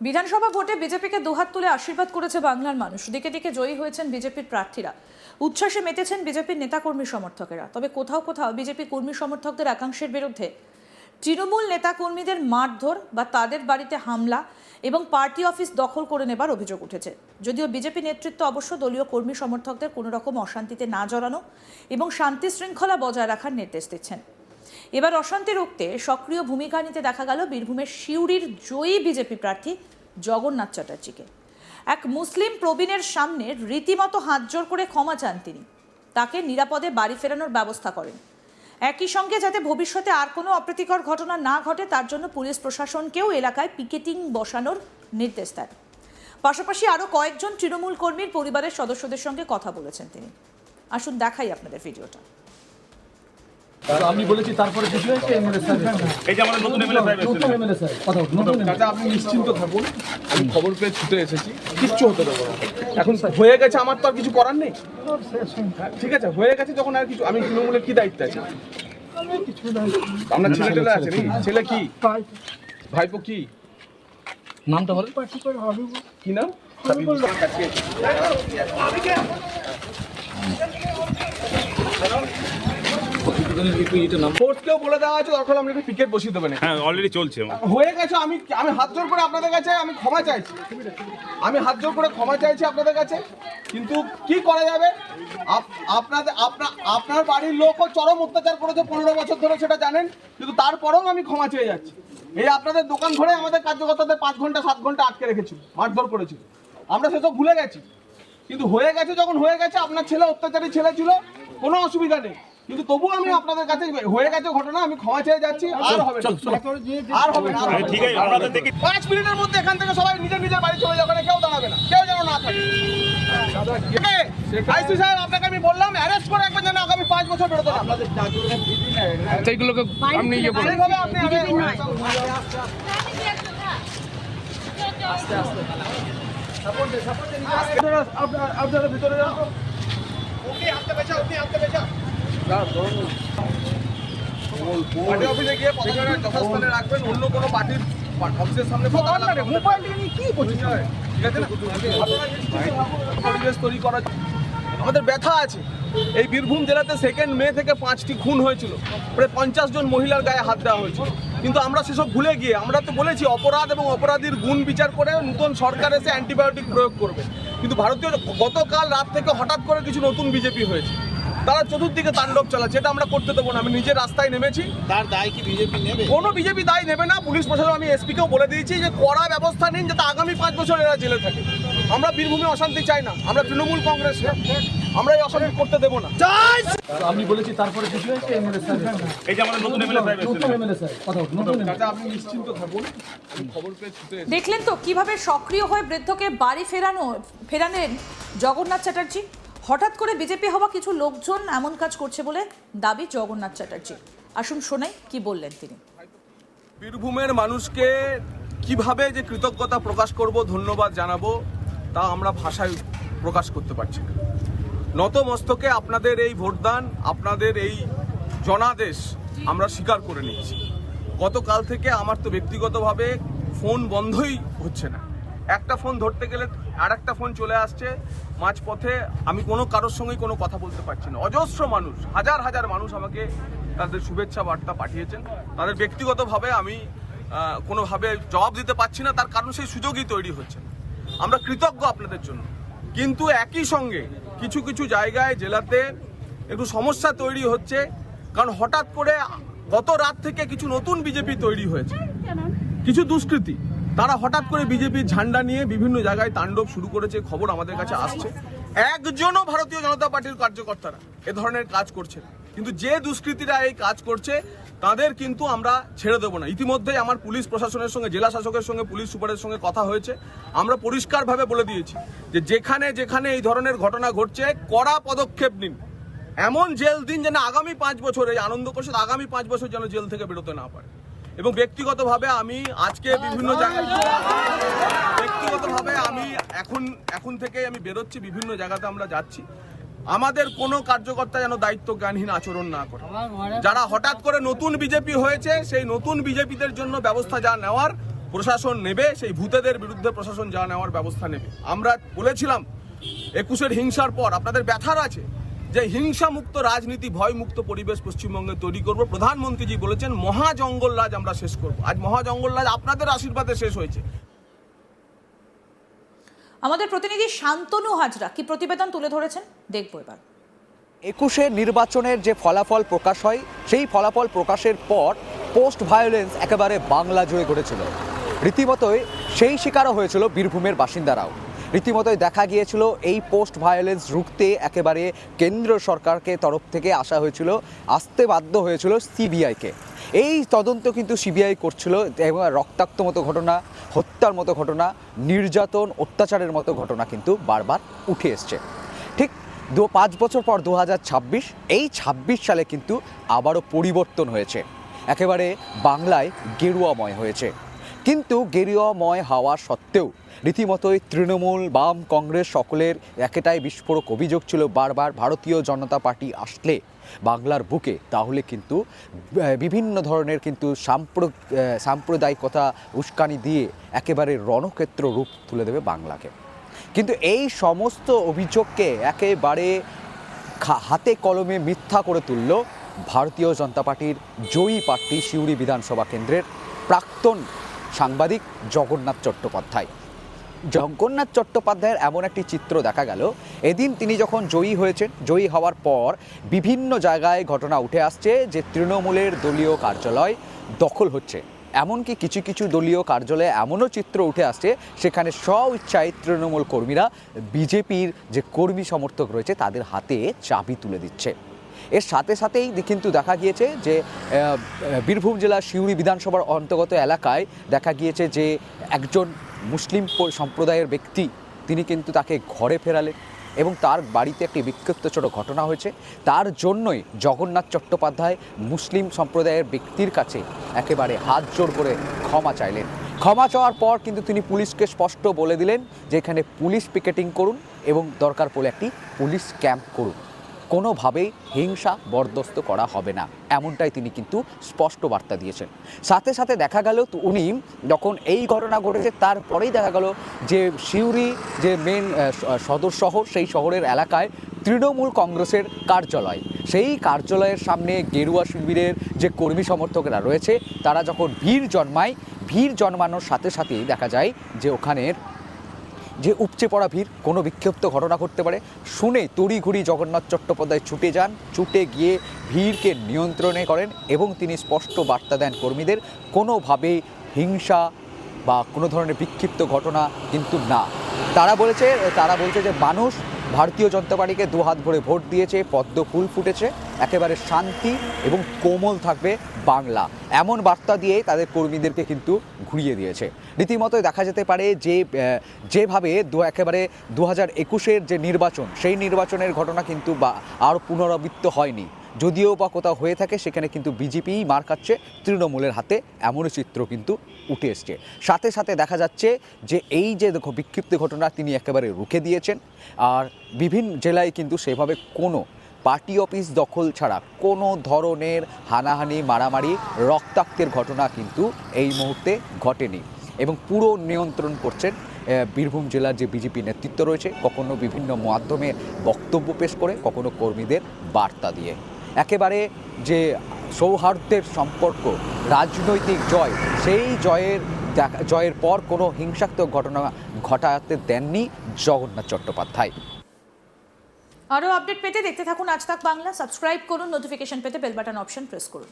বিধানসভা ভোটে বিজেপিকে দুহাত তুলে আশীর্বাদ করেছে বাংলার মানুষ। দিকে দিকে জয়ী হয়েছেন বিজেপির প্রার্থীরা। উচ্ছ্বাসে মেতেছেন বিজেপির নেতাকর্মী সমর্থকেরা। তবে কোথাও কোথাও বিজেপি কর্মী সমর্থকদের একাংশের বিরুদ্ধে তৃণমূল নেতাকর্মীদের মারধর বা তাদের বাড়িতে হামলা এবং পার্টি অফিস দখল করে নেবার অভিযোগ উঠেছে। যদিও বিজেপি নেতৃত্ব অবশ্য দলীয় কর্মী সমর্থকদের কোনো রকম অশান্তিতে না জড়ানো এবং শান্তি শৃঙ্খলা বজায় রাখার নির্দেশ দিচ্ছেন। এবার অশান্তি রুখতে সক্রিয় ভূমিকা নিতে দেখা গেল বীরভূমের সিউড়ির জয়ী বিজেপি প্রার্থী জগন্নাথ চ্যাটার্জিকে। এক মুসলিম প্রবীণের সামনে রীতিমতো হাত জোর করে ক্ষমা চান তিনি। তাকে নিরাপদে বাড়ি ফেরানোর ব্যবস্থা করেন। একই সঙ্গে যাতে ভবিষ্যতে আর কোনো অপ্রীতিকর ঘটনা না ঘটে তার জন্য পুলিশ প্রশাসনকেও এলাকায় পিকেটিং বসানোর নির্দেশ দেন। পাশাপাশি আরও কয়েকজন তৃণমূল কর্মীর পরিবারের সদস্যদের সঙ্গে কথা বলেছেন তিনি। আসুন দেখাই আপনাদের ভিডিওটা। আমি বলেছি তারপরে কিছু হয়েছে এমএলএ স্যার এই যে আমাদের নতুন এমএলএ সাহেব নতুন এমএলএ স্যার কথা নতুন চাচা আপনি নিশ্চিন্ত থাকুন, আমি খবর পেয়ে ছুটে এসেছি, কিচ্ছু হতে দেবো না। এখন হয়ে গেছে, আমার তো আর কিছু করার নেই। ঠিক আছে, হয়ে গেছে যখন আর কিছু, আমি তৃণমূলের কি দায়িত্ব আছে? আপনার ছেলে টেলে আছে নাকি? ছেলে কি ভাইপো কি নামটা বলেন। কি নাম? ফোর্সকেও বলে দেওয়া আছে দরকার আপনি একটু পিকেট বসিয়ে দেবেন। হ্যাঁ অলরেডি চলছে। হয়ে গেছে, আমি হাত জোর করে আপনাদের কাছে আমি ক্ষমা চাইছি। আমি হাত জোর করে ক্ষমা চাইছি আপনাদের কাছে, কিন্তু কি করা যাবে? আপনার বাড়ির লোকও চরম অত্যাচার করেছে 15 বছর ধরে, সেটা জানেন, কিন্তু তারপরেও আমি ক্ষমা চেয়ে যাচ্ছি। এই আপনাদের দোকান ধরে আমাদের কার্যকর্তাদের 5 ঘন্টা 7 ঘন্টা আটকে রেখেছিল, মারধর করেছিল, আমরা সেসব ভুলে গেছি। কিন্তু হয়ে গেছে যখন হয়ে গেছে, আপনার ছেলে অত্যাচারী ছেলে ছিল, কোনো অসুবিধা নেই, কিন্তু তবুও আমি আপনাদের কাছে হয়ে গেছে ঘটনা, আমি ক্ষমা চেয়ে যাচ্ছি। আর হবে না, আর হবে না। ঠিক আছে, আপনাদের দেখি 5 মিনিটের মধ্যে এখান থেকে সবাই নিজের নিজের বাড়ি চলে যাবে, কেউ দাঁড়াবে না, কেউ যেন না থাকে। আইসি সাহেব আপনাকে আমি বললাম অ্যারেস্ট করে রাখবেন যেন আগামী 5 বছর বেরোতে না। সেইগুলোকে আপনি ইয়ে বলুন। এইভাবে আপনি আপনারা ভিতরে যান। ওকে হাতে বেচা, ওকে হাতে বেচা। পার্টি অফিসে গিয়ে পতাকা যথাস্থানে রাখবেন, অন্য কোনো পার্টির অফিসের সামনে মোবাইল নিয়ে কি করছেন? ঠিক আছে না, পরিবেশ তৈরি করা। আমাদের ব্যথা আছে। এই বীরভূম জেলাতে 2 মে থেকে 5টি খুন হয়েছিল, প্রায় 50 জন মহিলার গায়ে হাত দেওয়া হয়েছিল, কিন্তু আমরা সেসব ভুলে গিয়ে আমরা তো বলেছি অপরাধ এবং অপরাধীর গুণ বিচার করে নতুন সরকার এসে অ্যান্টিবায়োটিক প্রয়োগ করবে। কিন্তু ভারতীয় গতকাল রাত থেকে হঠাৎ করে কিছু নতুন বিজেপি হয়েছে, তারা চতুর্দিকে তাণ্ডব চালাচ্ছে, এটা আমরা করতে দেবো না। আমি নিজে রাস্তায় নেমেছি। তার দায় কি বিজেপি নেবে? কোনো বিজেপি দায় নেবে না। পুলিশ প্রশাসন, আমি এসপিকেও বলে দিয়েছি যে কড়া ব্যবস্থা নিন যাতে আগামী 5 বছর এরা জেলে থাকে। আমরা বীরভূমে অশান্তি চাই না, আমরা তৃণমূল কংগ্রেস না, আমরা এই অশান্তি করতে দেবো না। আমি বলেছি তারপরে কিছু হয়েছে এমএলএ স্যার এই যে আমাদের নতুন এমএলএ সাহেব নতুন এমএলএ স্যার কথা নতুন চাচা আপনি নিশ্চিন্ত থাকুন, আমি খবর পেয়ে ছুটে এসেছি। দেখলেন তো কিভাবে সক্রিয় হয়ে বৃদ্ধকে বাড়ি ফেরানেন জগন্নাথ চ্যাটার্জি। হঠাৎ করে বিজেপি হওয়া কিছু লোকজন এমন কাজ করছে বলে দাবি জগন্নাথ চ্যাটার্জি। আসুন শোনাই কি বললেন তিনি। বীরভূমের মানুষকে কিভাবে যে কৃতজ্ঞতা প্রকাশ করব, ধন্যবাদ জানাবো, তা আমরা ভাষায় প্রকাশ করতে পারছি না। নত মস্তকে আপনাদের এই ভোটদান, আপনাদের এই জনাদেশ আমরা স্বীকার করে নিচ্ছি। গতকাল থেকে আমার তো ব্যক্তিগতভাবে ফোন বন্ধই হচ্ছে না। একটা ফোন ধরতে গেলে আর একটা ফোন চলে আসছে মাঝপথে। আমি কোনো কারোর সঙ্গেই কোনো কথা বলতে পারছি না। অজস্র মানুষ, হাজার হাজার মানুষ আমাকে তাদের শুভেচ্ছা বার্তা পাঠিয়েছেন। তাদের ব্যক্তিগতভাবে আমি কোনোভাবে জবাব দিতে পারছি না, তার কারণ সেই সুযোগই তৈরি হচ্ছে না। আমরা কৃতজ্ঞ আপনাদের জন্য, কিন্তু একই সঙ্গে কিছু কিছু জায়গায় জেলাতে একটু সমস্যা তৈরি হচ্ছে, কারণ হঠাৎ করে গত রাত থেকে কিছু নতুন বিজেপি তৈরি হয়েছে। কিছু দুষ্কৃতী তারা হঠাৎ করে বিজেপির ঝান্ডা নিয়ে বিভিন্ন জায়গায় তাণ্ডব শুরু করেছে, খবর আমাদের কাছে আসছে। একজনও ভারতীয় জনতা পার্টির কার্যকর্তারা এ ধরনের কাজ করছে না, কিন্তু যে দুষ্কৃতীরা এই কাজ করছে তাদের কিন্তু আমরা ছেড়ে দেবো না। ইতিমধ্যেই আমার পুলিশ প্রশাসনের সঙ্গে, জেলা শাসকের সঙ্গে, পুলিশ সুপারের সঙ্গে কথা হয়েছে। আমরা পরিষ্কারভাবে বলে দিয়েছি যে যেখানে যেখানে এই ধরনের ঘটনা ঘটছে কড়া পদক্ষেপ নিন, এমন জেল দিন যেন আগামী 5 বছর, এই আনন্দ প্রসাদ আগামী 5 বছর যেন জেল থেকে বেরোতে না পারে। এবং ব্যক্তিগতভাবে আমি আজকে বিভিন্ন জায়গায়, ব্যক্তিগতভাবে আমি এখন থেকে আমি বেরোচ্ছি, বিভিন্ন জায়গাতে আমরা যাচ্ছি। আমাদের কোনো কার্যকর্তা যেন দায়িত্ব জ্ঞানহীন আচরণ না করে। যারা হঠাৎ করে নতুন বিজেপি হয়েছে সেই নতুন বিজেপিদের জন্য ব্যবস্থা যা নেওয়ার প্রশাসন নেবে, সেই ভূতেদের বিরুদ্ধে প্রশাসন যা নেওয়ার ব্যবস্থা নেবে। আমরা বলেছিলাম 21-এর হিংসার পর আপনাদের ব্যথার আছে যে হিংসামুক্ত রাজনীতি, ভয়মুক্ত পরিবেশ পশ্চিমবঙ্গে তৈরি করব। প্রধানমন্ত্রীজি বলেছেন মহা জঙ্গল রাজ আমরা শেষ করব। আজ মহা জঙ্গল রাজ আপনাদের আশীর্বাদে শেষ হয়েছে। আমাদের প্রতিনিধি শান্তনু হাজরা কি প্রতিবেদন তুলে ধরেছেন দেখবো এবার। 21-এর নির্বাচনের যে ফলাফল প্রকাশ হয়, সেই ফলাফল প্রকাশের পর পোস্ট ভায়োলেন্স একেবারে বাংলা জুড়ে ঘটেছিল। রীতিমতোই সেই শিকারও হয়েছিল বীরভূমের বাসিন্দারাও। রীতিমতোই দেখা গিয়েছিল এই পোস্ট ভায়োলেন্স রুখতে একেবারে কেন্দ্র সরকারকে তরফ থেকে আসতে বাধ্য হয়েছিল সিবিআইকে। এই তদন্ত কিন্তু সিবিআই করছিল এবং রক্তাক্ত মতো ঘটনা, হত্যার মতো ঘটনা, নির্যাতন, অত্যাচারের মতো ঘটনা কিন্তু বারবার উঠে এসছে। ঠিক 5 বছর পর 2026, এই 26 সালে কিন্তু আবারও পরিবর্তন হয়েছে, একেবারে বাংলায় গেরুয়াময় হয়েছে। কিন্তু গেরুয়াময় হওয়া সত্ত্বেও রীতিমতোই তৃণমূল, বাম, কংগ্রেস সকলের একটাই বিস্ফোরক অভিযোগ ছিল বারবার, ভারতীয় জনতা পার্টি আসলে বাংলার বুকে তাহলে কিন্তু বিভিন্ন ধরনের কিন্তু সাম্প্রদায়িকতা উস্কানি দিয়ে একেবারে রণক্ষেত্র রূপ তুলে দেবে বাংলাকে। কিন্তু এই সমস্ত অভিযোগকে একেবারে হাতে কলমে মিথ্যা করে তুলল ভারতীয় জনতা পার্টির জয়ী প্রার্থী সিউড়ি বিধানসভা কেন্দ্রের প্রাক্তন সাংবাদিক জগন্নাথ চট্টোপাধ্যায়। জগন্নাথ চট্টোপাধ্যায়ের এমন একটি চিত্র দেখা গেল, এদিন তিনি যখন জয়ী হয়েছেন, জয়ী হওয়ার পর বিভিন্ন জায়গায় ঘটনা উঠে আসছে যে তৃণমূলের দলীয় কার্যালয় দখল হচ্ছে। এমনকি কিছু কিছু দলীয় কার্যালয়ে এমনও চিত্র উঠে আসছে সেখানে স্ব-ইচ্ছায় তৃণমূল কর্মীরা বিজেপির যে কর্মী সমর্থক রয়েছে তাদের হাতে চাবি তুলে দিচ্ছে। এর সাথে সাথেই কিন্তু দেখা গিয়েছে যে বীরভূম জেলার সিউড়ি বিধানসভার অন্তর্গত এলাকায় দেখা গিয়েছে যে একজন মুসলিম সম্প্রদায়ের ব্যক্তি, তিনি কিন্তু তাকে ঘরে ফেরালেন এবং তার বাড়িতে একটি বিক্ষিপ্ত ছোট ঘটনা হয়েছে। তার জন্যই জগন্নাথ চট্টোপাধ্যায় মুসলিম সম্প্রদায়ের ব্যক্তির কাছে একেবারে হাত জোড় করে ক্ষমা চাইলেন। ক্ষমা চাওয়ার পর কিন্তু তিনি পুলিশকে স্পষ্ট বলে দিলেন যে এখানে পুলিশ পিকেটিং করুন এবং দরকার পড়লে একটি পুলিশ ক্যাম্প করুন, কোনোভাবেই হিংসা বরদাস্ত করা হবে না, এমনটাই তিনি কিন্তু স্পষ্ট বার্তা দিয়েছেন। সাথে সাথে দেখা গেল উনি যখন এই ঘটনা ঘটেছে তারপরেই দেখা গেল যে সিউড়ি যে মেন সদর শহর, সেই শহরের এলাকায় তৃণমূল কংগ্রেসের কার্যালয়, সেই কার্যালয়ের সামনে গেরুয়া শিবিরের যে কর্মী সমর্থকরা রয়েছে তারা যখন ভিড় জন্মানোর সাথে সাথেই দেখা যায় যে ওখানের যে উপচে পড়া ভিড়, কোনো বিক্ষিপ্ত ঘটনা ঘটতে পারে, শুনে তড়িঘড়ি জগন্নাথ চট্টোপাধ্যায় ছুটে গিয়ে ভিড়কে নিয়ন্ত্রণে করেন এবং তিনি স্পষ্ট বার্তা দেন কর্মীদের কোনোভাবেই হিংসা বা কোনো ধরনের বিক্ষিপ্ত ঘটনা কিন্তু না। তারা বলছে যে মানুষ ভারতীয় জনতা পার্টিকে দুহাত ভরে ভোট দিয়েছে, পদ্ম ফুল ফুটেছে, একেবারে শান্তি এবং কোমল থাকবে বাংলা, এমন বার্তা দিয়ে তাদের কর্মীদেরকে কিন্তু ঘুরিয়ে দিয়েছে। রীতিমতো দেখা যেতে পারে যে যেভাবে একেবারে 2021-এর যে নির্বাচন, সেই নির্বাচনের ঘটনা কিন্তু আর পুনরাবৃত্ত হয়নি, যদিও বা কোথাও হয়ে থাকে সেখানে কিন্তু বিজেপিই মার খাচ্ছে তৃণমূলের হাতে, এমনই চিত্র কিন্তু উঠে এসছে। সাথে সাথে দেখা যাচ্ছে যে এই যে বিক্ষিপ্ত ঘটনা তিনি একেবারে রুখে দিয়েছেন। আর বিভিন্ন জেলায় কিন্তু সেভাবে কোনো পার্টি অফিস দখল ছাড়া কোনো ধরনের হানাহানি, মারামারি, রক্তাক্তের ঘটনা কিন্তু এই মুহূর্তে ঘটেনি এবং পুরো নিয়ন্ত্রণ করছেন বীরভূম জেলার যে বিজেপি নেতৃত্ব রয়েছে, কখনো বিভিন্ন মাধ্যমে বক্তব্য পেশ করে, কখনো কর্মীদের বার্তা দিয়ে। একেবারে যে সৌহার্দ্যের সম্পর্ক, রাজনৈতিক জয়, সেই জয়ের পর কোনো হিংসাত্মক ঘটনা ঘটাতে দেননি জগন্নাথ চট্টোপাধ্যায়। আরও আপডেট পেতে দেখতে থাকুন আজ তাক বাংলা, সাবস্ক্রাইব করুন, নোটিফিকেশন পেতে বেল বাটন অপশন প্রেস করুন।